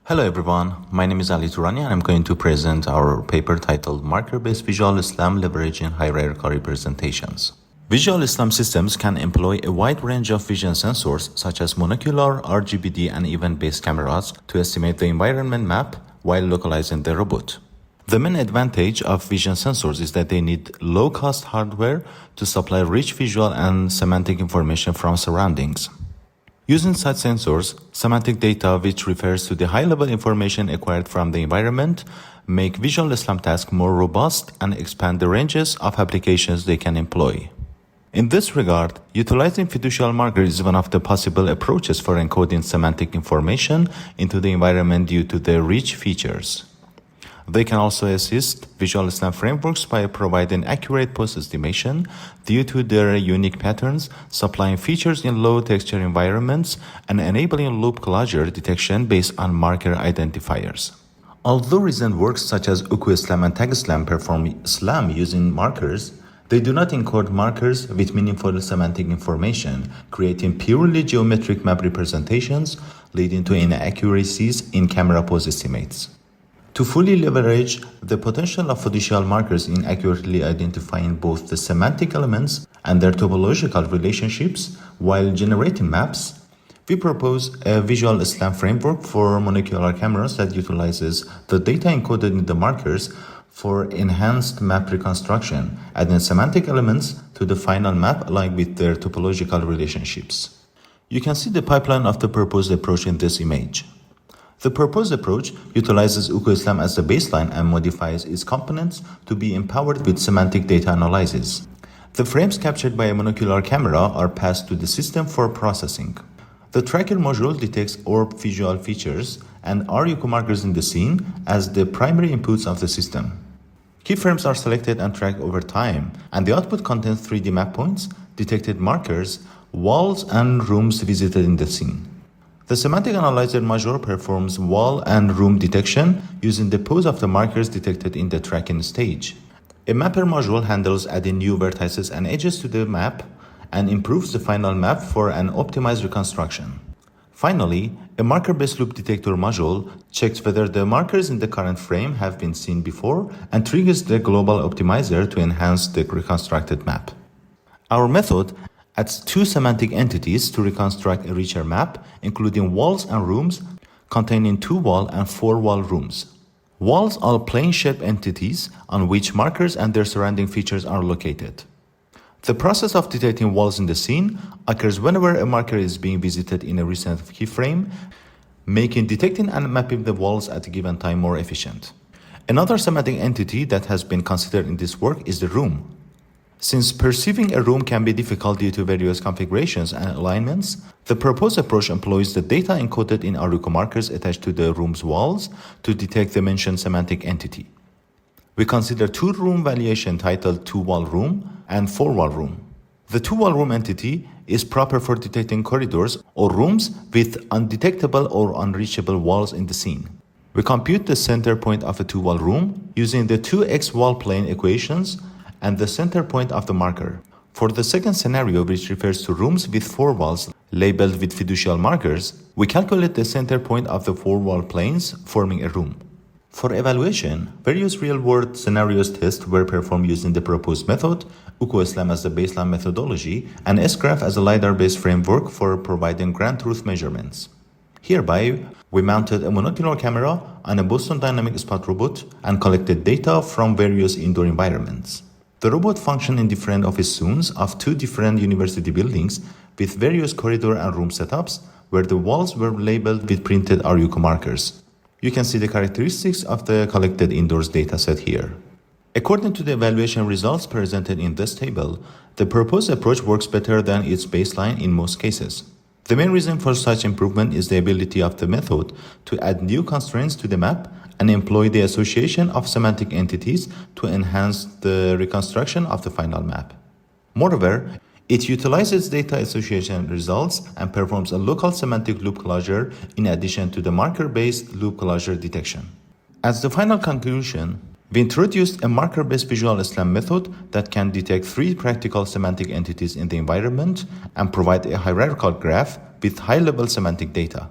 Hello everyone, my name is Ali Turani and I'm going to present our paper titled Marker-Based Visual SLAM Leveraging Hierarchical Representations. Visual SLAM systems can employ a wide range of vision sensors such as monocular, RGBD and event-based cameras to estimate the environment map while localizing the robot. The main advantage of vision sensors is that they need low-cost hardware to supply rich visual and semantic information from surroundings. Using such sensors, semantic data, which refers to the high-level information acquired from the environment, make visual SLAM tasks more robust and expand the ranges of applications they can employ. In this regard, utilizing fiducial markers is one of the possible approaches for encoding semantic information into the environment due to their rich features. They can also assist visual SLAM frameworks by providing accurate post-estimation due to their unique patterns, supplying features in low-texture environments, and enabling loop closure detection based on marker identifiers. Although recent works such as UQ-SLAM and TAG-SLAM perform SLAM using markers, they do not encode markers with meaningful semantic information, creating purely geometric map representations, leading to inaccuracies in camera pose estimates. To fully leverage the potential of fiducial markers in accurately identifying both the semantic elements and their topological relationships while generating maps, we propose a visual SLAM framework for monocular cameras that utilizes the data encoded in the markers for enhanced map reconstruction, adding semantic elements to the final map aligned with their topological relationships. You can see the pipeline of the proposed approach in this image. The proposed approach utilizes UQ-SLAM as the baseline and modifies its components to be empowered with semantic data analysis. The frames captured by a monocular camera are passed to the system for processing. The tracker module detects orb visual features and RUQ markers in the scene as the primary inputs of the system. Keyframes are selected and tracked over time, and the output contains 3D map points, detected markers, walls, and rooms visited in the scene. The semantic analyzer module performs wall and room detection using the pose of the markers detected in the tracking stage. A mapper module handles adding new vertices and edges to the map and improves the final map for an optimized reconstruction. Finally, a marker-based loop detector module checks whether the markers in the current frame have been seen before and triggers the global optimizer to enhance the reconstructed map. Our method adds two semantic entities to reconstruct a richer map, including walls and rooms, containing 2 wall and 4 wall rooms. Walls are plane-shaped entities on which markers and their surrounding features are located. The process of detecting walls in the scene occurs whenever a marker is being visited in a recent keyframe, making detecting and mapping the walls at a given time more efficient. Another semantic entity that has been considered in this work is the room. Since perceiving a room can be difficult due to various configurations and alignments, the proposed approach employs the data encoded in RUQ markers attached to the room's walls to detect the mentioned semantic entity. We consider 2 room valuation titled 2-wall room and 4-wall room. The 2-wall room entity is proper for detecting corridors or rooms with undetectable or unreachable walls in the scene. We compute the center point of a 2-wall room using the 2x wall plane equations and the center point of the marker. For the second scenario, which refers to rooms with 4 walls labeled with fiducial markers, we calculate the center point of the 4 wall planes forming a room. For evaluation, various real-world scenarios tests were performed using the proposed method, UQ-SLAM as the baseline methodology, and SGRAPH as a LiDAR-based framework for providing ground truth measurements. Hereby, we mounted a monocular camera on a Boston Dynamics spot robot and collected data from various indoor environments. The robot functioned in different office zones of 2 different university buildings with various corridor and room setups where the walls were labeled with printed RUQ markers. You can see the characteristics of the collected indoors dataset here. According to the evaluation results presented in this table, the proposed approach works better than its baseline in most cases. The main reason for such improvement is the ability of the method to add new constraints to the map and employ the association of semantic entities to enhance the reconstruction of the final map. Moreover, it utilizes data association results and performs a local semantic loop closure in addition to the marker-based loop closure detection. As the final conclusion, we introduced a marker-based visual SLAM method that can detect 3 practical semantic entities in the environment and provide a hierarchical graph with high-level semantic data.